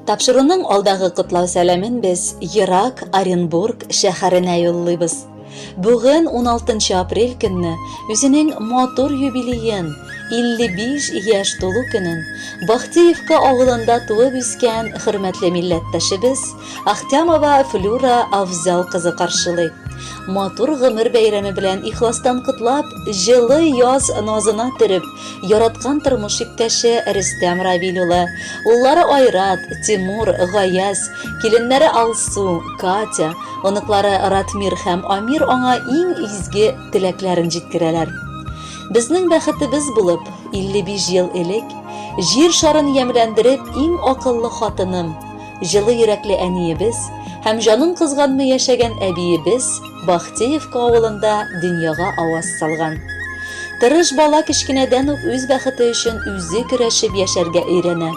Тапшыруның алдагы котлау сәламен без Ерак Оренбург шәһәренә юллыйбыз. Бүген 16 апрель көнне үзенең матур юбилеен, 55 яшь тулу көнен Бахтиевка авылында туып үскән хөрмәтле милләттәшебез Ахтямова Флюра Авзал кызы каршылый. Матур гомер бәйрәме белән ихластан котлап, җылы яз назына төреп, яраткан тормыш иптәше Рөстәм Равил улы, уллары Айрат, Тимур, Гаяз, киленнәре Алсу, Катя, оныклары Ратмир һәм Амир аңа иң изге теләкләрен җиткерәләр. Безнең бәхетебез булып, 55 ел элек, җир шарын ямьләндереп иң акыллы хатыным, җылы йөрәкле әниебез һәм җанын кызганмый яшәгән әбиебез Бахтиевка авылында дөньяга аваз салган. Тырыш бала кечкенәдән үк үз бәхете өчен үзе көрәшеп яшәргә өйрәнә.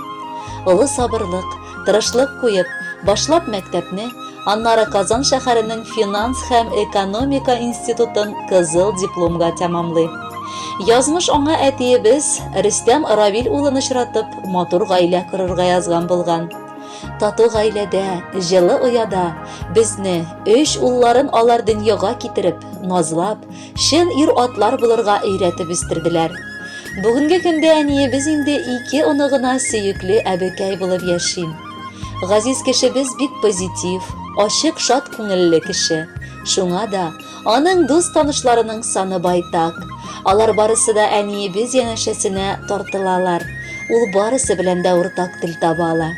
Олы сабырлык, тырышлык куеп, башлап мәктәпне, аннары Казан шәһәренең финанс һәм экономика институтын кызыл дипломга тәмамлый. Язмыш аңа әтиебез Рөстәм Равил улын очратып, матур гаилә корырга язган булган. Тату гаиләдә, җылы ояда безне, 3 улларын алар дөньяга китереп, назлап, шын ир атлар булырга өйрәтеп үстерделәр. Бүгенге көндә әниебез инде 2 оны гына сөекле әбекәй булып яши. Газиз кешебез бик позитив, ачык, шат күңелле кеше. Шуңа да аның дус-танышларының саны байтак. Алар барысы да әниебез янәшәсенә тартылалар. Ул барысы белән дә уртак тел табалар.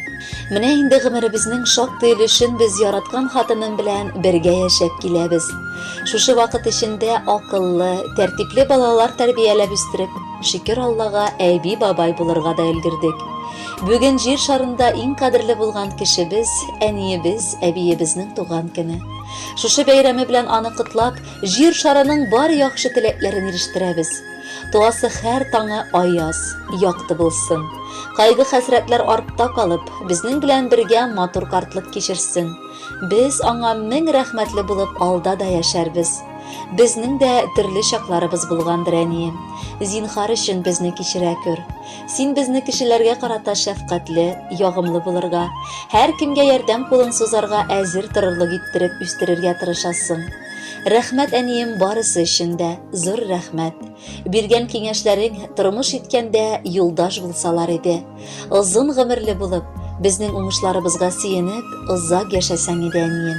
Менә инде гомеребезнең шактый өлешен без яраткан хатыным белән бергә яшәп киләбез. Шушы вакыт эчендә акыллы, тәртипле балалар тәрбияләп үстереп, шөкер Аллага әби-бабай булырга да өлгердек. Бүген җир шарында иң кадерле булган кешебез, әниебез, әбиебезнең туган көне. Шушы бәйрәме белән аны котлап, җир шарының бар яхшы теләкләрен ирештерәбез. Туасы һәр таңы аяз, якты булсын. Кайгы хәсрәтләр артта калып, безнең белән бергә матур картлык кичерсен. Без аңа 1000 рәхмәтле булып алда да яшәрбез. Безнең дә төрле чакларыбыз булгандыр, әнием. Зинһар өчен безне кичерә күр. Син безне кешеләргә карата шәфкатьле, ягымлы булырга, һәр кемгә ярдәм кулын сузарга әзер торырлык иттереп үстерергә тырышасың. Рәхмәт, әнием, барысы өчен дә зур рәхмәт. Биргән киңәшләрең тормыш иткәндә юлдаш булсалар иде. Озын гомерле булып, безнең уңышларыбызга сөенеп, озак яшәсәң иде, әнием.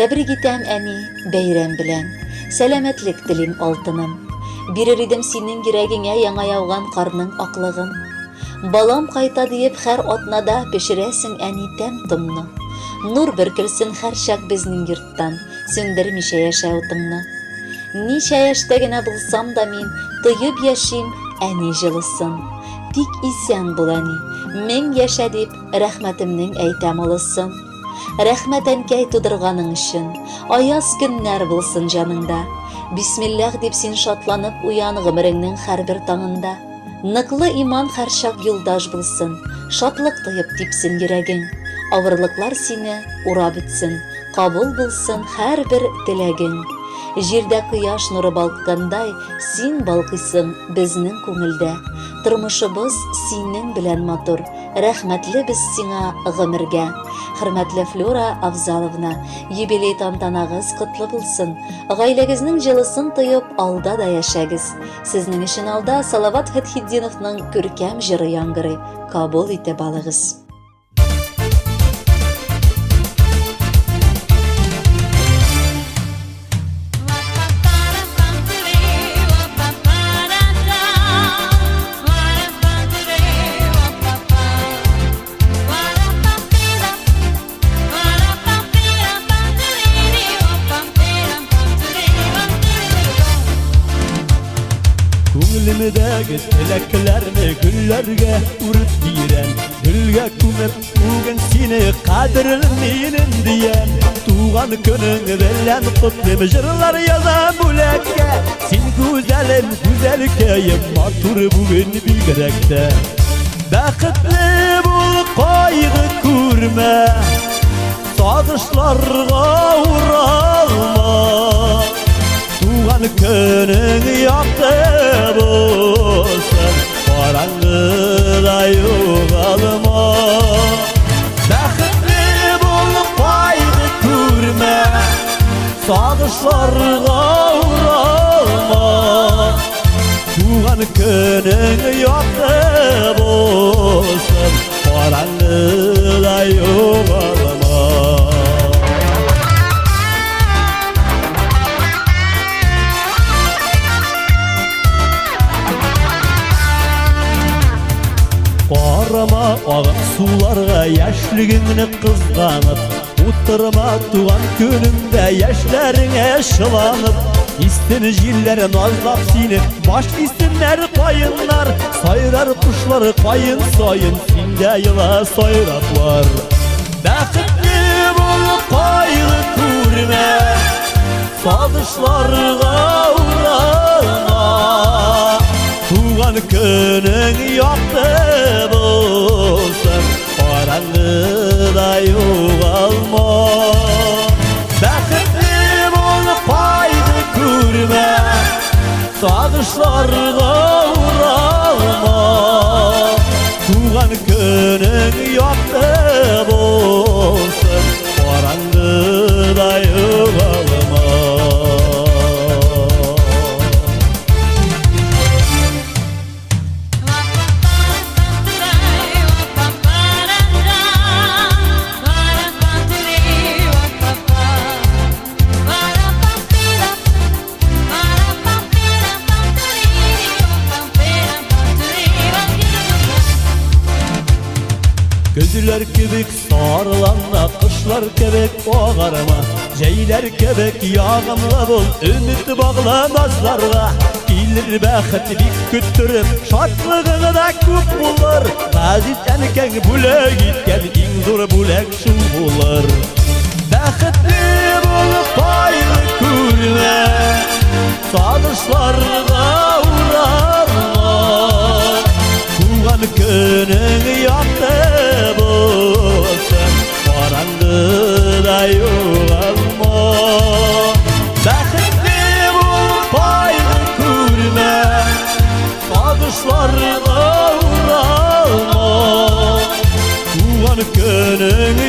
Тәбрик итәм, әни, бәйрәм белән. Сәламәтлек телим, алтыным. Бирер идем синең йөрәгеңә яңа яуган карның аклыгын. Балам кайта диеп һәр атнада пешерәсең, әни, тәм-томны. Нур бөркелсен һәр чак безнең йорттан, сөндермичә яшә утыңны. Ничә яшьтә генә булсам да мин тоеп яшим, әни җылысын. Тик исән бул, әни, 1000 яшә дип рәхмәтемнең әйтәм олысын. Рәхмәт, әнкәй, тудырганың өчен, аяз көннәр булсын җаныңда. Бисмиллах дип син шатланып уян гомереңнең һәрбер таңында. Ныклы иман һәр чак юлдаш булсын, шатлык тоеп типсен йөрәгең. Авырлыклар сине урап үтсен, кабул булсын һәрбер теләгең. Җирдә кояш нуры балккандай, син балкыйсың безнең күңелдә. Тормышыбыз синең белән матур, рәхмәтле без сиңа гомергә. Хөрмәтле Флюра Авзаловна, юбилей тантанагыз котлы булсын. Гаиләгезнең җылысын тоеп, алда да яшәгез. Сезнең өчен алда Салават Фәтхетдиновның күркәм җыры яңгырый. Кабул итеп алыгыз. Күңелемдәге теләкләрне гөлләргә үреп бирәм. Гөлгә күмеп бүген сине кадерлим дигән. Туган көнең белән котлым җырлар язам бүләккә. Син гүзәлем, гүзәлкәем, матур бүген бигрәк тә. Бәхетле бул, кайгы күрмә, сагышларга уралма. Туган könün yaktı bulsun, karanlığa yuvalma. Sağışlarga uğrama Tuğan könün yoktu bolsun Karanlıda yoğalma Qarama ağır sularga yaşligini kızganıp Uttırma tuğan günümde yaşlarine şılanıp İstin jiller nazlap seni baş isimler kayınlar Sayrar kuşları kayın sayın sinde yıla sayraklar Bəxtli bol kaylı kurme Sağışlarga uğrama Tuğan könün yoktu bolsun Karanlıda yoğalma Bəxtli bol paydı kurme Sağışlarga uğrama Tuğan könün yoktu bolsun Karanlıda yoğalma Gözler kebek sarılanla kışlar kebek oğarma Ceyler kebek yağımla bol ümit bağla nazlarga Gelir bəxti bik küttürüp şartlığını da köp bulur Gazit enken bulak gitken en zor bulak şu bulur Bəxtli bol paylı kurme Sağışlarga uğrama Tuğan könün yoktu bolsun Karanlıda yoğalma Bəxtli bol paylı kurme Sağışlarga uğrama Tuğan könün